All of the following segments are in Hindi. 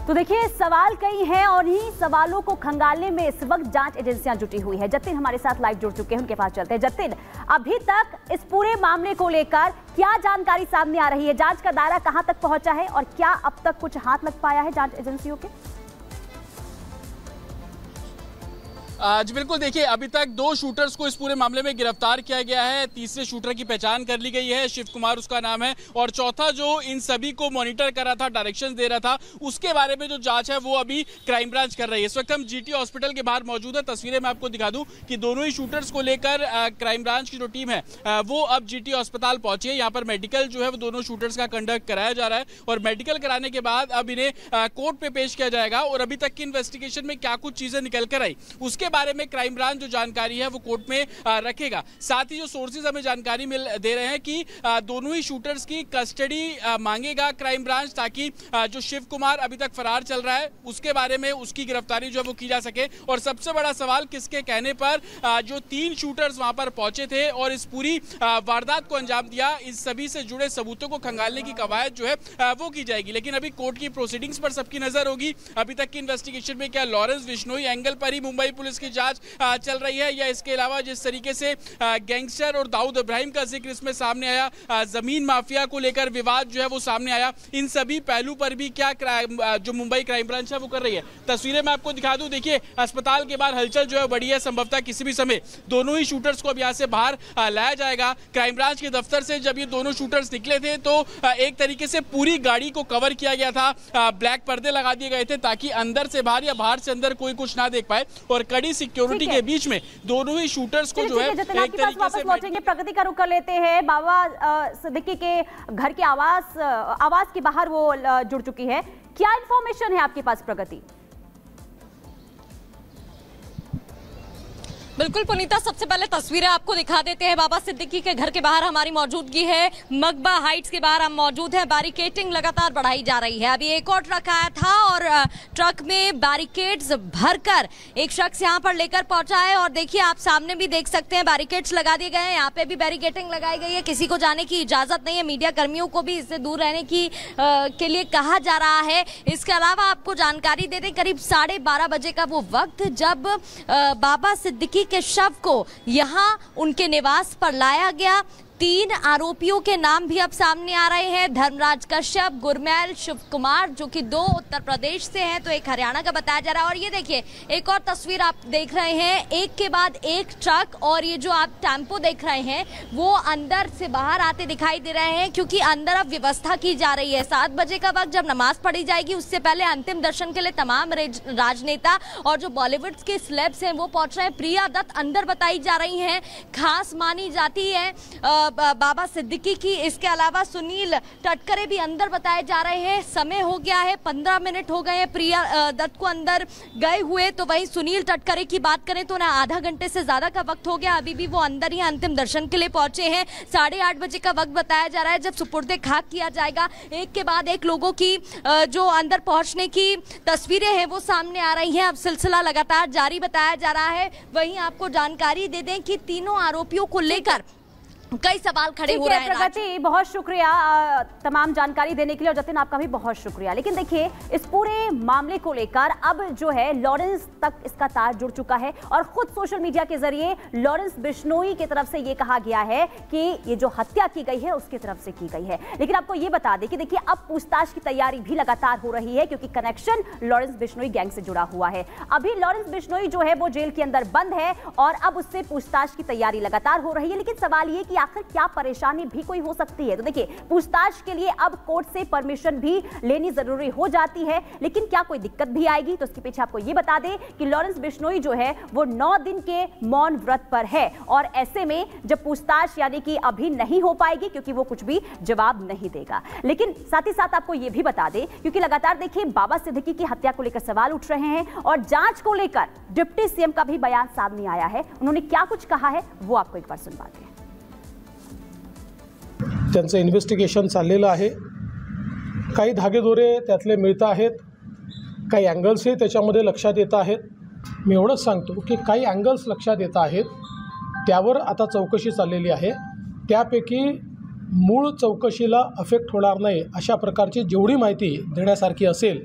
तो देखिए सवाल कई हैं और इन्हीं सवालों को खंगालने में इस वक्त जांच एजेंसियां जुटी हुई है। जतिन हमारे साथ लाइव जुड़ चुके हैं, उनके पास चलते हैं। जतिन, अभी तक इस पूरे मामले को लेकर क्या जानकारी सामने आ रही है? जांच का दायरा कहां तक पहुंचा है और क्या अब तक कुछ हाथ लग पाया है जांच एजेंसियों के? जी बिल्कुल, देखिए अभी तक 2 शूटर्स को इस पूरे मामले में गिरफ्तार किया गया है। तीसरे शूटर की पहचान कर ली गई है, शिव कुमार उसका नाम है। और चौथा जो इन सभी को मॉनिटर कर रहा था, डायरेक्शंस दे रहा था, उसके बारे में जो जांच है वो अभी क्राइम ब्रांच कर रही है। इस वक्त हम जीटी हॉस्पिटल के बाहर मौजूद है। तस्वीरें मैं आपको दिखा दूं कि दोनों ही शूटर्स को लेकर क्राइम ब्रांच की जो टीम है वो अब जीटी अस्पताल पहुंची है। यहाँ पर मेडिकल जो है वो दोनों शूटर्स का कंडक्ट कराया जा रहा है और मेडिकल कराने के बाद अब इन्हें कोर्ट पे पेश किया जाएगा। और अभी तक की इन्वेस्टिगेशन में क्या कुछ चीजें निकल कर आई उसके बारे में क्राइम ब्रांच जो जानकारी है वो कोर्ट में रखेगा। साथ ही जो सोर्सेज हमें जानकारी दे रहे हैं कि दोनों ही शूटर्स की कस्टडी मांगेगा क्राइम ब्रांच, ताकि जो शिव कुमार अभी तक फरार चल रहा है उसके बारे में उसकी गिरफ्तारी जो है वो की जा सके। और सबसे बड़ा सवाल, किसके कहने पर जो 3 शूटर्स वहां पर पहुंचे थे और इस पूरी वारदात को अंजाम दिया, इस सभी से जुड़े सबूतों को खंगालने की कवायद जो है वो की जाएगी। लेकिन अभी कोर्ट की प्रोसीडिंग्स पर सबकी नजर होगी। अभी तक की इन्वेस्टिगेशन में क्या लॉरेंस बिश्नोई एंगल पर ही मुंबई पुलिस की जांच चल रही है, या इसके अलावा जिस तरीके से गैंगस्टर और दाऊद इब्राहिम का जिक्र इसमें सामने आया, जमीन माफिया को लेकर विवाद जो है वो सामने आया, इन सभी पहलू पर भी क्या जो मुंबई क्राइम ब्रांच है वो कर रही है। तस्वीरें मैं आपको दिखा दूं, देखिए अस्पताल के बाहर हलचल जो है बड़ी है। संभवतः किसी भी समय दोनों ही शूटर्स को अब यहाँ से बाहर लाया जाएगा। क्राइम ब्रांच के दफ्तर से जब ये दोनों शूटर्स निकले थे तो एक तरीके से पूरी गाड़ी को कवर किया गया था, ब्लैक पर्दे लगा दिए गए थे ताकि अंदर से बाहर या बाहर से अंदर कोई कुछ ना देख पाए। और कड़ी सिक्योरिटी के बीच में दोनों ही शूटर्स को जो है एक तरीके से लौटेंगे। प्रगति का रुख कर लेते हैं। बाबा सिद्दीकी के घर के आवास के बाहर वो जुड़ चुकी है। क्या इंफॉर्मेशन है आपके पास प्रगति? बिल्कुल पुनीता, सबसे पहले तस्वीरें आपको दिखा देते हैं। बाबा सिद्दीकी के घर के बाहर हमारी मौजूदगी है। मकबा हाइट्स के बाहर हम मौजूद हैं। बैरिकेडिंग लगातार बढ़ाई जा रही है। अभी एक और ट्रक आया था और ट्रक में बैरिकेड्स भरकर एक शख्स यहां पर लेकर पहुंचा है। और देखिए आप सामने भी देख सकते हैं बैरिकेड्स लगा दिए गए हैं। यहाँ पे भी बैरिकेडिंग लगाई गई है, किसी को जाने की इजाजत नहीं है। मीडिया कर्मियों को भी इससे दूर रहने की के लिए कहा जा रहा है। इसके अलावा आपको जानकारी दे दें, करीब 12:30 बजे का वो वक्त जब बाबा सिद्दीकी के शव को यहां उनके निवास पर लाया गया। 3 आरोपियों के नाम भी अब सामने आ रहे हैं। धर्मराज कश्यप, गुरमैल, शिव कुमार, जो कि 2 उत्तर प्रदेश से हैं तो एक हरियाणा का बताया जा रहा है। और ये देखिए एक और तस्वीर आप देख रहे हैं, एक के बाद एक ट्रक और ये जो आप टेम्पो देख रहे हैं वो अंदर से बाहर आते दिखाई दे रहे हैं, क्योंकि अंदर अब व्यवस्था की जा रही है। 7 बजे का वक्त जब नमाज पढ़ी जाएगी उससे पहले अंतिम दर्शन के लिए तमाम राजनेता और जो बॉलीवुड के सेलेब्स हैं वो पहुंच रहे हैं। प्रिया दत्त अंदर बताई जा रही है, खास मानी जाती है बाबा सिद्दीकी की। इसके अलावा सुनील टटकरे भी अंदर बताए जा रहे हैं। समय हो गया है, 15 मिनट हो गए हैं प्रिया दत्त को अंदर गए हुए। तो वहीं सुनील टटकरे की बात करें तो ना आधा घंटे से ज्यादा का वक्त हो गया, अभी भी वो अंदर ही अंतिम दर्शन के लिए पहुंचे हैं। 8:30 बजे का वक्त बताया जा रहा है जब सुपुर्दे खाक किया जाएगा। एक के बाद एक लोगों की जो अंदर पहुंचने की तस्वीरें हैं वो सामने आ रही हैं। अब सिलसिला लगातार जारी बताया जा रहा है। वहीं आपको जानकारी दे दें कि तीनों आरोपियों को लेकर कई सवाल खड़े हो रहे हैं। प्रगति, बहुत शुक्रिया तमाम जानकारी देने के लिए और जतिन आपका भी बहुत शुक्रिया। लेकिन देखिए इस पूरे मामले को लेकर अब जो है लॉरेंस तक इसका तार जुड़ चुका है और खुद सोशल मीडिया के जरिए लॉरेंस बिश्नोई की तरफ से ये कहा गया है कि ये जो हत्या की गई है उसकी तरफ से की गई है। लेकिन आपको ये बता दें कि देखिए अब पूछताछ की तैयारी भी लगातार हो रही है, क्योंकि कनेक्शन लॉरेंस बिश्नोई गैंग से जुड़ा हुआ है। अभी लॉरेंस बिश्नोई जो है वो जेल के अंदर बंद है और अब उससे पूछताछ की तैयारी लगातार हो रही है। लेकिन सवाल ये कि आखिर क्या परेशानी भी कोई हो सकती है? तो देखिए पूछताछ के लिए अब कोर्ट से परमिशन भी लेनी जरूरी हो जाती है। लेकिन क्या कोई दिक्कत भी आएगी? तो इसके पीछे आपको ये बता दें कि लॉरेंस बिश्नोई जो है वो 9 दिन के मौन व्रत पर है और ऐसे में जब पूछताछ यानी कि अभी नहीं हो पाएगी, क्योंकि वो कुछ भी जवाब नहीं देगा। लेकिन साथ ही साथ आपको ये भी बता दें, क्योंकि लगातार देखिए बाबा सिद्दीकी की हत्या को लेकर सवाल उठ रहे हैं और जांच को लेकर डिप्टी सीएम का भी बयान सामने आया है। उन्होंने क्या कुछ कहा है वो आपको एक बार सुनवाते हैं। त्यांचं इन्व्हेस्टिगेशन चाललेलं आहे। काही धागेदोरे त्यातले मिळत आहेत, काही अँगल्सही त्याच्यामध्ये लक्षात येत आहेत। मी एवढंच सांगतो की काही अँगल्स लक्षात येत आहेत, त्यावर आता चौकशी चाललेली आहे। त्यापैकी मूळ चौकशीला अफेक्ट होणार नाही अशा प्रकारची जेवढी माहिती देण्यासारखी असेल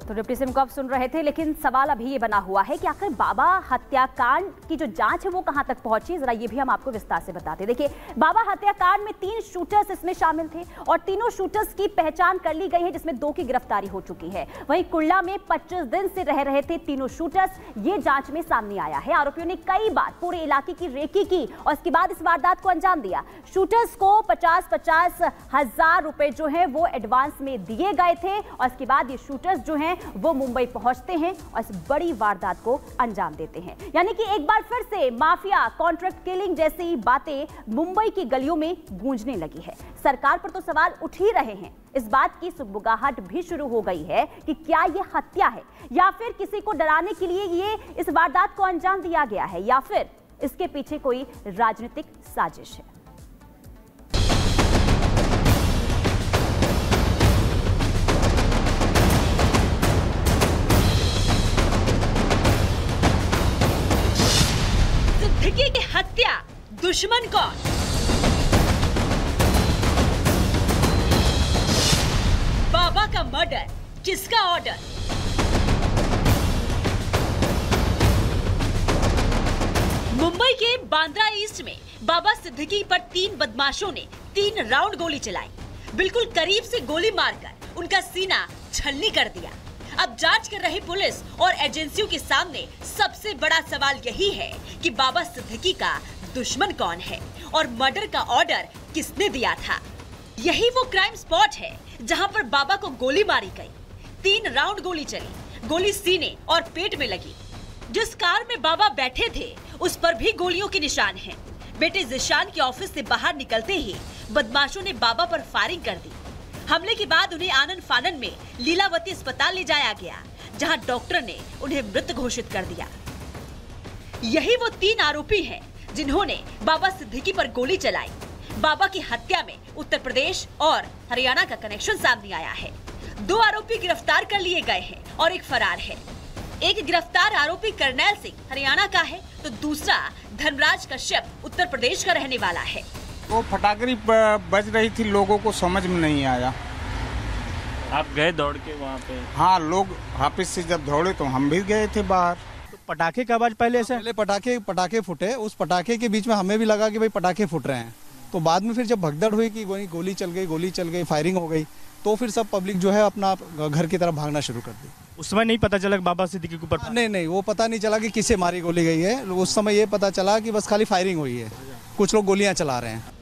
तो डिप्टी सिंह को आप सुन रहे थे, लेकिन सवाल अभी ये बना हुआ है कि आखिर बाबा हत्याकांड की जो जांच है वो कहां तक पहुंची। जरा ये भी हम आपको विस्तार से बताते। देखिए, बाबा हत्याकांड में 3 शूटर्स इसमें शामिल थे और तीनों शूटर्स की पहचान कर ली गई है, जिसमें 2 की गिरफ्तारी हो चुकी है। वहीं कुल्ला में 25 दिन से रह रहे थे तीनों शूटर्स, ये जांच में सामने आया है। आरोपियों ने कई बार पूरे इलाके की रेकी की और इसके बाद इस वारदात को अंजाम दिया। शूटर्स को 50-50 हजार रुपए जो है वो एडवांस में दिए गए थे और इसके बाद ये शूटर्स जो हैं वो मुंबई पहुंचते हैं और इस बड़ी वारदात को अंजाम देते हैं। यानी कि एक बार फिर से माफिया, कॉन्ट्रैक्ट किलिंग जैसी बातें मुंबई की गलियों में गूंजने लगी है। सरकार पर तो सवाल उठ ही रहे हैं। इस बात की सुगबुगाहट भी शुरू हो गई है कि क्या ये हत्या है या फिर किसी को डराने के लिए ये इस वारदात को अंजाम दिया गया है या फिर इसके पीछे कोई राजनीतिक साजिश है। सिद्दीकी की हत्या, दुश्मन कौन? बाबा का मर्डर, किसका ऑर्डर? मुंबई के बांद्रा ईस्ट में बाबा सिद्दीकी पर 3 बदमाशों ने 3 राउंड गोली चलाई। बिल्कुल करीब से गोली मारकर उनका सीना छलनी कर दिया। अब जांच कर रही पुलिस और एजेंसियों के सामने सबसे बड़ा सवाल यही है कि बाबा सिद्दीकी का दुश्मन कौन है और मर्डर का ऑर्डर किसने दिया था। यही वो क्राइम स्पॉट है जहां पर बाबा को गोली मारी गई। 3 राउंड गोली चली, गोली सीने और पेट में लगी। जिस कार में बाबा बैठे थे उस पर भी गोलियों के निशान हैं। बेटे जिशान के ऑफिस से बाहर निकलते ही बदमाशों ने बाबा पर फायरिंग कर दी। हमले के बाद उन्हें आनन फानन में लीलावती अस्पताल ले जाया गया, जहां डॉक्टर ने उन्हें मृत घोषित कर दिया। यही वो 3 आरोपी हैं जिन्होंने बाबा सिद्दीकी पर गोली चलाई। बाबा की हत्या में उत्तर प्रदेश और हरियाणा का कनेक्शन सामने आया है। 2 आरोपी गिरफ्तार कर लिए गए हैं और एक फरार है। एक गिरफ्तार आरोपी करनैल सिंह हरियाणा का है तो दूसरा धर्मराज कश्यप उत्तर प्रदेश का रहने वाला है। वो फटाकरी बज रही थी, लोगों को समझ में नहीं आया। आप गए दौड़ के वहाँ पे? हाँ, लोग ऑफिस से जब दौड़े तो हम भी गए थे बाहर। तो पटाखे का आवाज पहले पटाखे फूटे। उस पटाखे के बीच में हमें भी लगा कि भाई पटाखे फूट रहे हैं। तो बाद में फिर जब भगदड़ हुई कि गोली चल गई, फायरिंग हो गई, तो फिर सब पब्लिक जो है अपना घर की तरफ भागना शुरू कर दी। उस समय नहीं पता चला बाबा सिद्दीकी के ऊपर? नहीं, वो पता नहीं चला कि किसे मारी गोली गई है। उस समय ये पता चला कि बस खाली फायरिंग हुई है, कुछ लोग गोलियां चला रहे हैं।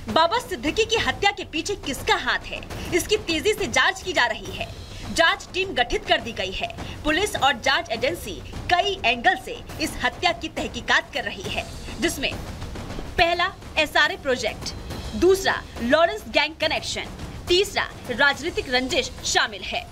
बाबा सिद्दीकी की हत्या के पीछे किसका हाथ है, इसकी तेजी से जांच की जा रही है। जांच टीम गठित कर दी गई है। पुलिस और जांच एजेंसी कई एंगल से इस हत्या की तहकीकात कर रही है, जिसमें पहला SRA प्रोजेक्ट, दूसरा लॉरेंस गैंग कनेक्शन, तीसरा राजनीतिक रंजिश शामिल है।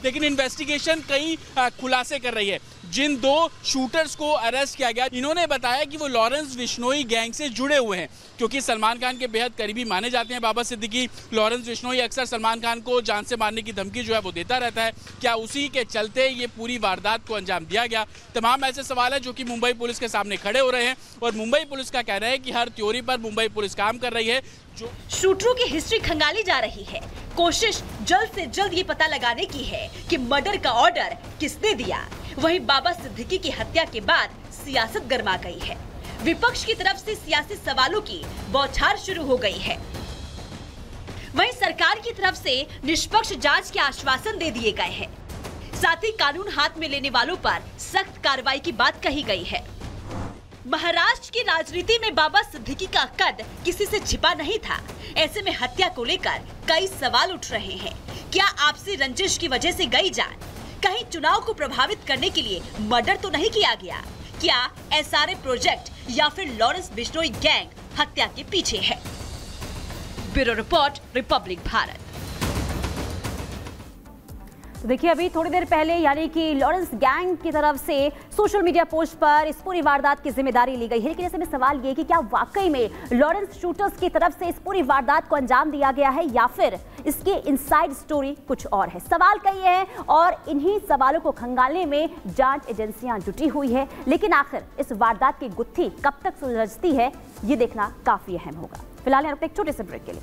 लेकिन इन्वेस्टिगेशन कई खुलासे कर रही है। जिन 2 शूटर्स को अरेस्ट किया गया, इन्होंने बताया कि वो लॉरेंस बिश्नोई गैंग से जुड़े हुए हैं, क्योंकि सलमान खान के बेहद करीबी माने जाते हैं बाबा सिद्दीकी। लॉरेंस बिश्नोई अक्सर सलमान खान को जान से मारने की धमकी जो है वो देता रहता है। क्या उसी के चलते ये पूरी वारदात को अंजाम दिया गया? तमाम ऐसे सवाल है जो कि मुंबई पुलिस के सामने खड़े हो रहे हैं और मुंबई पुलिस का कहना है कि हर थ्योरी पर मुंबई पुलिस काम कर रही है। जो शूटरों की हिस्ट्री खंगाली जा रही है। कोशिश जल्द से जल्द ये पता लगाने की है कि मर्डर का ऑर्डर किसने दिया। वहीं बाबा सिद्दीकी की हत्या के बाद सियासत गर्मा गई है। विपक्ष की तरफ से सियासी सवालों की बौछार शुरू हो गई है। वहीं सरकार की तरफ से निष्पक्ष जांच के आश्वासन दे दिए गए हैं। साथ ही कानून हाथ में लेने वालों पर सख्त कार्रवाई की बात कही गई है। महाराष्ट्र की राजनीति में बाबा सिद्दीकी का कद किसी से छिपा नहीं था। ऐसे में हत्या को लेकर कई सवाल उठ रहे हैं। क्या आपसी रंजिश की वजह से गई जान? कहीं चुनाव को प्रभावित करने के लिए मर्डर तो नहीं किया गया? क्या SRA प्रोजेक्ट या फिर लॉरेंस बिश्नोई गैंग हत्या के पीछे है? Bureau report, Republic Bharat. तो देखिए, अभी थोड़ी देर पहले यानी कि लॉरेंस गैंग की तरफ से सोशल मीडिया पोस्ट पर इस पूरी वारदात की जिम्मेदारी ली गई है। लेकिन ऐसे में सवाल ये कि क्या वाकई में लॉरेंस शूटर्स की तरफ से इस पूरी वारदात को अंजाम दिया गया है या फिर इसकी इनसाइड स्टोरी कुछ और है? सवाल कई हैं और इन्हीं सवालों को खंगालने में जांच एजेंसियां जुटी हुई है। लेकिन आखिर इस वारदात की गुत्थी कब तक सुलझती है, ये देखना काफी अहम होगा। फिलहाल यहाँ एक छोटे से ब्रेक के लिए